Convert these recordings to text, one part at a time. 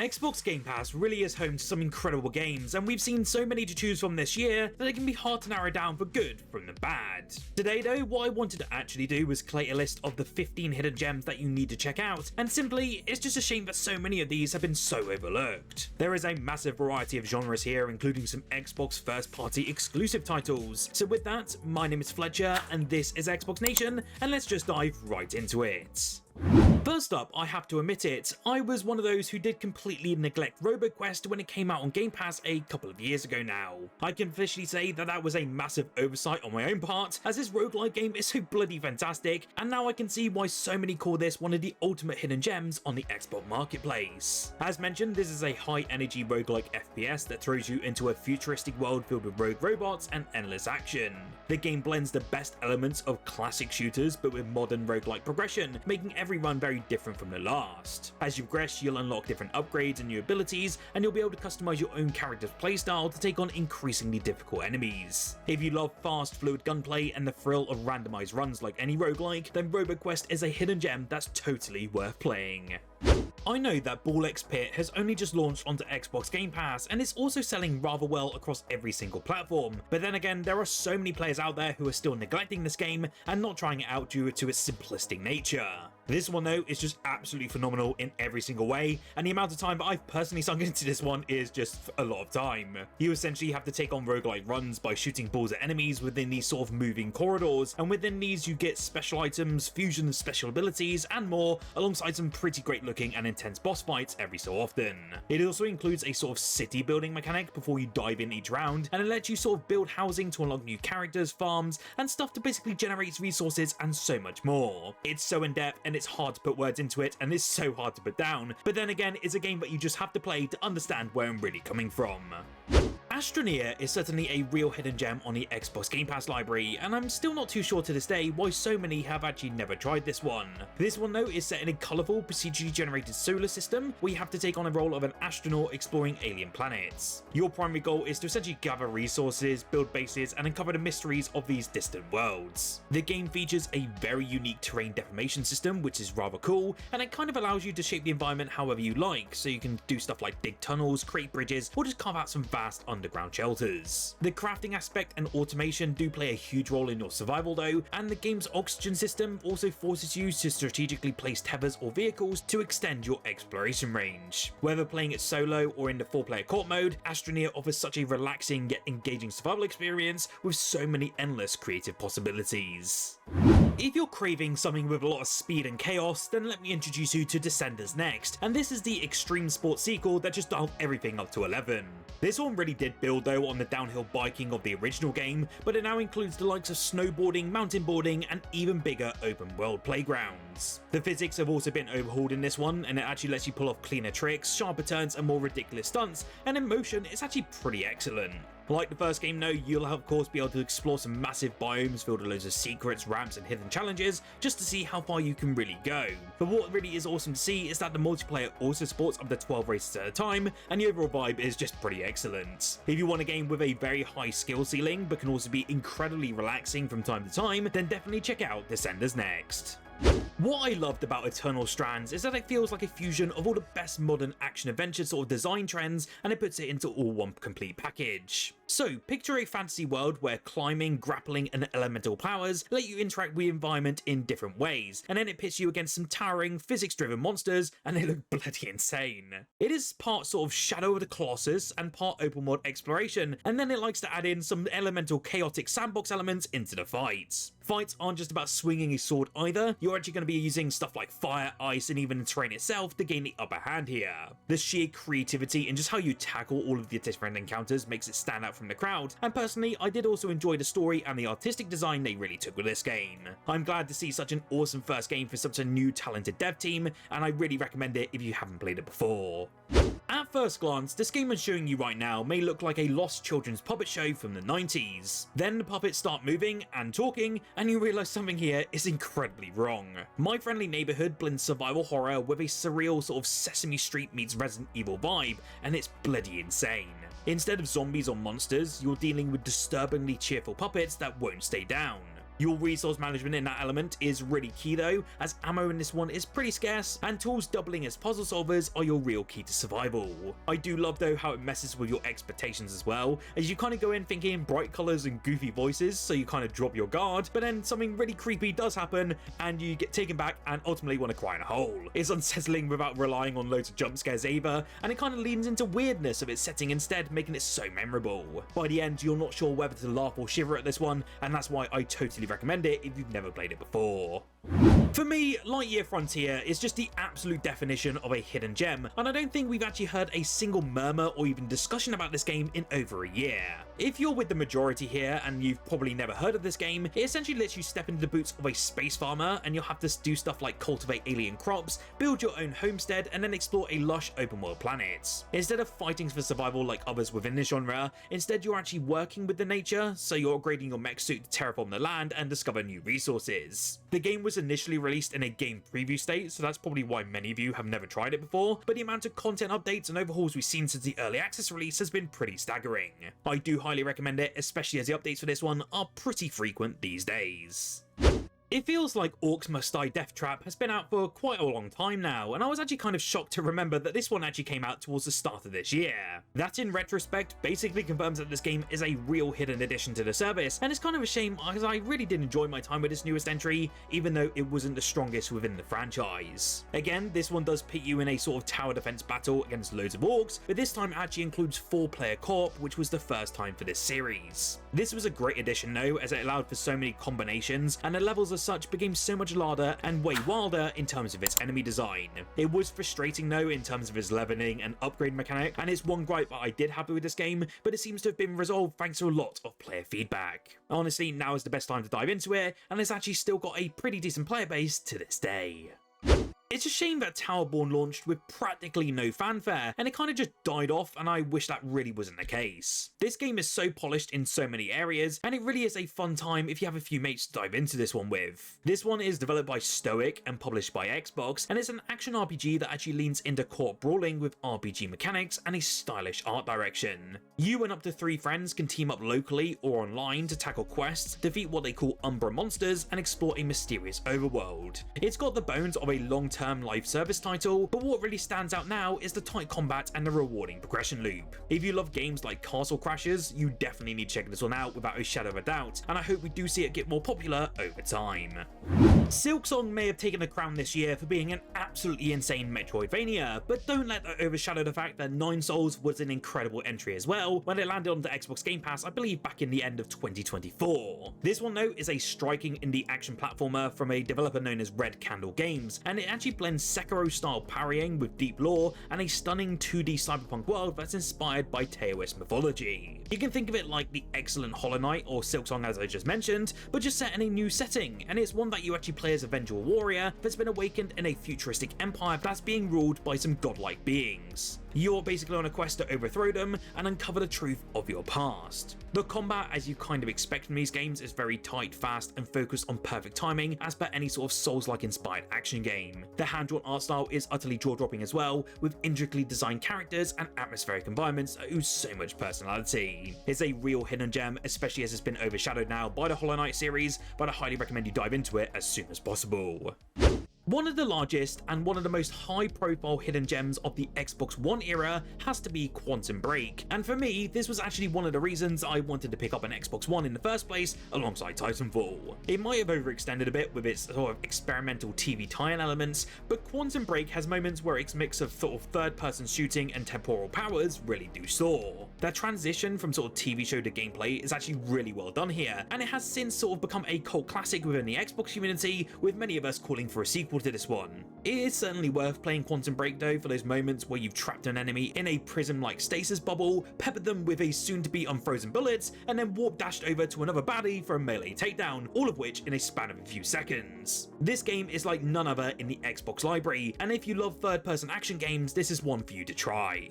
Xbox Game Pass really is home to some incredible games, and we've seen so many to choose from this year that it can be hard to narrow down the good from the bad. Today though, what I wanted to actually do was collate a list of the 15 hidden gems that you need to check out, and simply, it's just a shame that so many of these have been so overlooked. There is a massive variety of genres here, including some Xbox first-party exclusive titles. So with that, my name is Fletcher, and this is Xbox Nation, and let's just dive right into it. First up, I have to admit it, I was one of those who did completely neglect Roboquest when it came out on Game Pass a couple of years ago now. I can officially say that that was a massive oversight on my own part, as this roguelike game is so bloody fantastic, and now I can see why so many call this one of the ultimate hidden gems on the Xbox marketplace. As mentioned, this is a high energy roguelike FPS that throws you into a futuristic world filled with rogue robots and endless action. The game blends the best elements of classic shooters but with modern roguelike progression, making every run very different from the last. As you progress, you'll unlock different upgrades and new abilities, and you'll be able to customize your own character's playstyle to take on increasingly difficult enemies. If you love fast, fluid gunplay and the thrill of randomized runs like any roguelike, then Roboquest is a hidden gem that's totally worth playing. I know that Ball X Pit has only just launched onto Xbox Game Pass, and it's also selling rather well across every single platform, but then again, there are so many players out there who are still neglecting this game and not trying it out due to its simplistic nature. This one though is just absolutely phenomenal in every single way, and the amount of time that I've personally sunk into this one is just a lot of time. You essentially have to take on roguelike runs by shooting balls at enemies within these sort of moving corridors, and within these you get special items, fusion of special abilities, and more, alongside some pretty great looking and intense boss fights every so often. It also includes a sort of city building mechanic before you dive in each round, and it lets you sort of build housing to unlock new characters, farms, and stuff to basically generate resources and so much more. It's so in depth and it's hard to put words into it, and it's so hard to put down, but then again, it's a game that you just have to play to understand where I'm really coming from. Astroneer is certainly a real hidden gem on the Xbox Game Pass library, and I'm still not too sure to this day why so many have actually never tried this one. This one though is set in a colourful, procedurally generated solar system where you have to take on the role of an astronaut exploring alien planets. Your primary goal is to essentially gather resources, build bases, and uncover the mysteries of these distant worlds. The game features a very unique terrain deformation system, which is rather cool, and it kind of allows you to shape the environment however you like, so you can do stuff like dig tunnels, create bridges, or just carve out some vast underground shelters. The crafting aspect and automation do play a huge role in your survival though, and the game's oxygen system also forces you to strategically place tethers or vehicles to extend your exploration range. Whether playing it solo or in the 4-player co-op mode, Astroneer offers such a relaxing yet engaging survival experience with so many endless creative possibilities. If you're craving something with a lot of speed and chaos, then let me introduce you to Descenders next, and this is the extreme sports sequel that just dialed everything up to 11. This one really did build though on the downhill biking of the original game, but it now includes the likes of snowboarding, mountain boarding, and even bigger open world playgrounds. The physics have also been overhauled in this one, and it actually lets you pull off cleaner tricks, sharper turns, and more ridiculous stunts, and in motion it's actually pretty excellent. Like the first game though, you'll of course be able to explore some massive biomes filled with loads of secrets, ramps, and hidden challenges just to see how far you can really go. But what really is awesome to see is that the multiplayer also supports up to 12 races at a time, and the overall vibe is just pretty excellent. If you want a game with a very high skill ceiling but can also be incredibly relaxing from time to time, then definitely check out Descenders next. What I loved about Eternal Strands is that it feels like a fusion of all the best modern action-adventure sort of design trends, and it puts it into all one complete package. So, picture a fantasy world where climbing, grappling, and elemental powers let you interact with the environment in different ways, and then it pits you against some towering, physics-driven monsters, and they look bloody insane. It is part sort of Shadow of the Colossus and part open world exploration, and then it likes to add in some elemental chaotic sandbox elements into the fights. Fights aren't just about swinging a sword either, you're actually going to be using stuff like fire, ice, and even the terrain itself to gain the upper hand here. The sheer creativity and just how you tackle all of the different encounters makes it stand out from the crowd, and personally I did also enjoy the story and the artistic design they really took with this game. I'm glad to see such an awesome first game for such a new talented dev team, and I really recommend it if you haven't played it before. At first glance, this game I'm showing you right now may look like a lost children's puppet show from the 90s. Then the puppets start moving and talking, and you realise something here is incredibly wrong. My Friendly Neighborhood blends survival horror with a surreal sort of Sesame Street meets Resident Evil vibe, and it's bloody insane. Instead of zombies or monsters, you're dealing with disturbingly cheerful puppets that won't stay down. Your resource management in that element is really key though, as ammo in this one is pretty scarce, and tools doubling as puzzle solvers are your real key to survival. I do love though how it messes with your expectations as well, as you kind of go in thinking bright colours and goofy voices, so you kind of drop your guard, but then something really creepy does happen, and you get taken back and ultimately want to cry in a hole. It's unsettling without relying on loads of jump scares either, and it kind of leans into weirdness of its setting instead, making it so memorable. By the end, you're not sure whether to laugh or shiver at this one, and that's why I totally recommend it if you've never played it before. For me, Lightyear Frontier is just the absolute definition of a hidden gem, and I don't think we've actually heard a single murmur or even discussion about this game in over a year. If you're with the majority here and you've probably never heard of this game, it essentially lets you step into the boots of a space farmer, and you'll have to do stuff like cultivate alien crops, build your own homestead, and then explore a lush open world planet. Instead of fighting for survival like others within this genre, instead you're actually working with the nature, so you're upgrading your mech suit to terraform the land and discover new resources. The game was initially released in a game preview state, so that's probably why many of you have never tried it before, but the amount of content updates and overhauls we've seen since the early access release has been pretty staggering. I do highly recommend it, especially as the updates for this one are pretty frequent these days. It feels like Orcs Must Die Deathtrap has been out for quite a long time now, and I was actually kind of shocked to remember that this one actually came out towards the start of this year. That in retrospect basically confirms that this game is a real hidden addition to the service, and it's kind of a shame because I really did enjoy my time with this newest entry, even though it wasn't the strongest within the franchise. Again, this one does pit you in a sort of tower defense battle against loads of orcs, but this time it actually includes 4-player co-op, which was the first time for this series. This was a great addition though, as it allowed for so many combinations, and the levels as such became so much larger and way wilder in terms of its enemy design. It was frustrating though in terms of its leveling and upgrade mechanic, and it's one gripe that I did have with this game, but it seems to have been resolved thanks to a lot of player feedback. Honestly, now is the best time to dive into it, and it's actually still got a pretty decent player base to this day. It's a shame that Towerborne launched with practically no fanfare, and it kind of just died off, and I wish that really wasn't the case. This game is so polished in so many areas, and it really is a fun time if you have a few mates to dive into this one with. This one is developed by Stoic and published by Xbox, and it's an action RPG that actually leans into co-op brawling with RPG mechanics and a stylish art direction. You and up to 3 friends can team up locally or online to tackle quests, defeat what they call Umbra monsters, and explore a mysterious overworld. It's got the bones of a long-term live service title, but what really stands out now is the tight combat and the rewarding progression loop. If you love games like Castle Crashers, you definitely need to check this one out without a shadow of a doubt, and I hope we do see it get more popular over time. Silksong may have taken the crown this year for being an absolutely insane Metroidvania, but don't let that overshadow the fact that Nine Souls was an incredible entry as well when it landed on the Xbox Game Pass, I believe back in the end of 2024. This one though is a striking indie action platformer from a developer known as Red Candle Games, and it actually blends Sekiro-style parrying with deep lore and a stunning 2D cyberpunk world that's inspired by Taoist mythology. You can think of it like the excellent Hollow Knight or Silksong as I just mentioned, but just set in a new setting, and it's one that you actually play as a vengeful warrior that's been awakened in a futuristic empire that's being ruled by some godlike beings. You're basically on a quest to overthrow them and uncover the truth of your past. The combat, as you kind of expect from these games, is very tight, fast, and focused on perfect timing as per any sort of Souls-like inspired action game. The hand-drawn art style is utterly jaw-dropping as well, with intricately designed characters and atmospheric environments that ooze so much personality. It's a real hidden gem, especially as it's been overshadowed now by the Hollow Knight series, but I highly recommend you dive into it as soon as possible. One of the largest and one of the most high-profile hidden gems of the Xbox One era has to be Quantum Break, and for me, this was actually one of the reasons I wanted to pick up an Xbox One in the first place alongside Titanfall. It might have overextended a bit with its sort of experimental TV tie-in elements, but Quantum Break has moments where its mix of sort of third-person shooting and temporal powers really do soar. That transition from sort of TV show to gameplay is actually really well done here, and it has since sort of become a cult classic within the Xbox community, with many of us calling for a sequel to this one. It is certainly worth playing Quantum Break though for those moments where you've trapped an enemy in a prism-like stasis bubble, peppered them with a soon-to-be unfrozen bullets, and then warp dashed over to another baddie for a melee takedown, all of which in a span of a few seconds. This game is like none other in the Xbox library, and if you love third-person action games, this is one for you to try.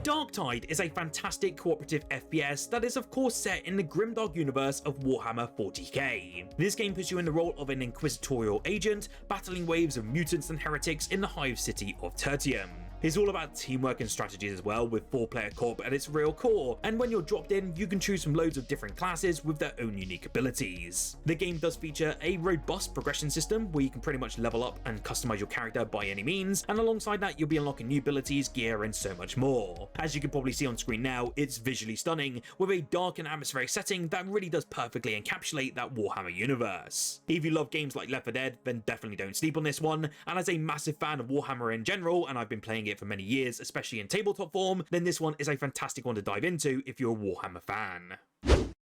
Darktide is a fantastic cooperative FPS that is of course set in the grimdark universe of Warhammer 40k. This game puts you in the role of an inquisitorial agent, battling waves of mutants and heretics in the hive city of Tertium. It's all about teamwork and strategies as well, with 4-player co-op at its real core, and when you're dropped in, you can choose from loads of different classes with their own unique abilities. The game does feature a robust progression system where you can pretty much level up and customize your character by any means, and alongside that you'll be unlocking new abilities, gear and so much more. As you can probably see on screen now, it's visually stunning, with a dark and atmospheric setting that really does perfectly encapsulate that Warhammer universe. If you love games like Left 4 Dead, then definitely don't sleep on this one, and as a massive fan of Warhammer in general, and I've been playing it for many years, especially in tabletop form, then this one is a fantastic one to dive into if you're a Warhammer fan.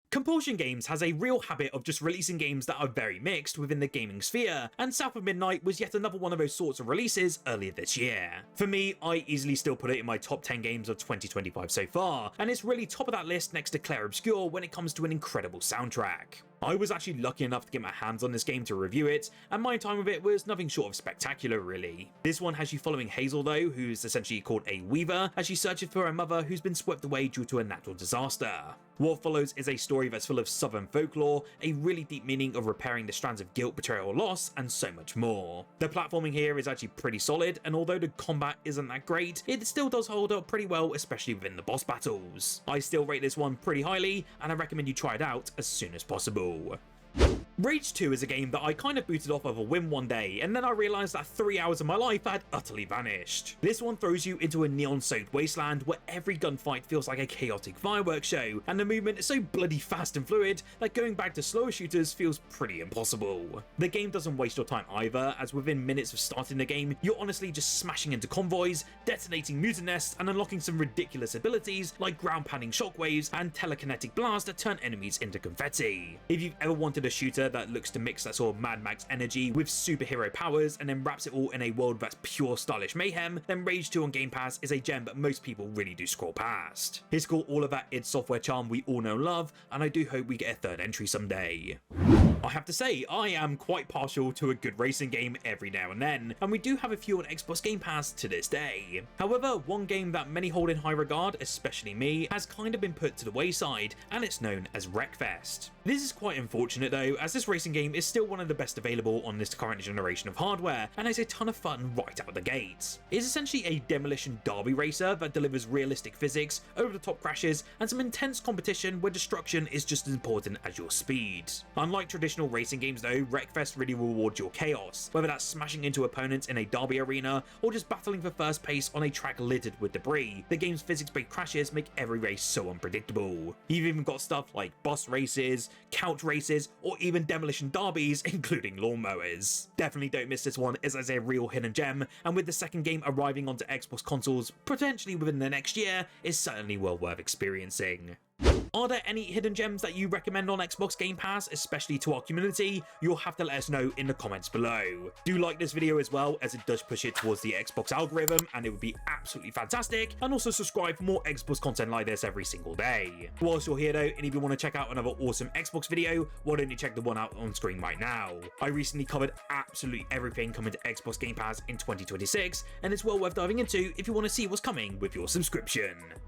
Compulsion Games has a real habit of just releasing games that are very mixed within the gaming sphere, and South of Midnight was yet another one of those sorts of releases earlier this year. For me, I easily still put it in my top 10 games of 2025 so far, and it's really top of that list next to Clair Obscur when it comes to an incredible soundtrack. I was actually lucky enough to get my hands on this game to review it, and my time with it was nothing short of spectacular really. This one has you following Hazel though, who's essentially called a weaver, as she searches for her mother who's been swept away due to a natural disaster. What follows is a story that's full of southern folklore, a really deep meaning of repairing the strands of guilt, betrayal, loss, and so much more. The platforming here is actually pretty solid, and although the combat isn't that great, it still does hold up pretty well, especially within the boss battles. I still rate this one pretty highly, and I recommend you try it out as soon as possible. Rage 2 is a game that I kind of booted off of a whim one day, and then I realised that 3 hours of my life had utterly vanished. This one throws you into a neon-soaked wasteland where every gunfight feels like a chaotic fireworks show, and the movement is so bloody fast and fluid that going back to slower shooters feels pretty impossible. The game doesn't waste your time either, as within minutes of starting the game, you're honestly just smashing into convoys, detonating mutant nests, and unlocking some ridiculous abilities like ground-pounding shockwaves and telekinetic blasts that turn enemies into confetti. If you've ever wanted a shooter that looks to mix that sort of Mad Max energy with superhero powers and then wraps it all in a world that's pure stylish mayhem, then Rage 2 on Game Pass is a gem that most people really do scroll past. It's got all of that id Software charm we all know and love, and I do hope we get a third entry someday. I have to say, I am quite partial to a good racing game every now and then, and we do have a few on Xbox Game Pass to this day. However, one game that many hold in high regard, especially me, has kind of been put to the wayside, and it's known as Wreckfest. This is quite unfortunate though, as this racing game is still one of the best available on this current generation of hardware, and is a ton of fun right out the gate. It's essentially a demolition derby racer that delivers realistic physics, over-the-top crashes, and some intense competition where destruction is just as important as your speed. Unlike traditional racing games though, Wreckfest really rewards your chaos, whether that's smashing into opponents in a derby arena, or just battling for first place on a track littered with debris. The game's physics-based crashes make every race so unpredictable. You've even got stuff like bus races, couch races, or even demolition derbies, including lawnmowers. Definitely don't miss this one, as it's a real hidden gem, and with the second game arriving onto Xbox consoles potentially within the next year, is certainly well worth experiencing. Are there any hidden gems that you recommend on Xbox Game Pass, especially to our community? You'll have to let us know in the comments below. Do like this video as well, as it does push it towards the Xbox algorithm, and it would be absolutely fantastic. And also subscribe for more Xbox content like this every single day. Whilst you're here though, and if you want to check out another awesome Xbox video, why don't you check the one out on screen right now? I recently covered absolutely everything coming to Xbox Game Pass in 2026, and it's well worth diving into if you want to see what's coming with your subscription.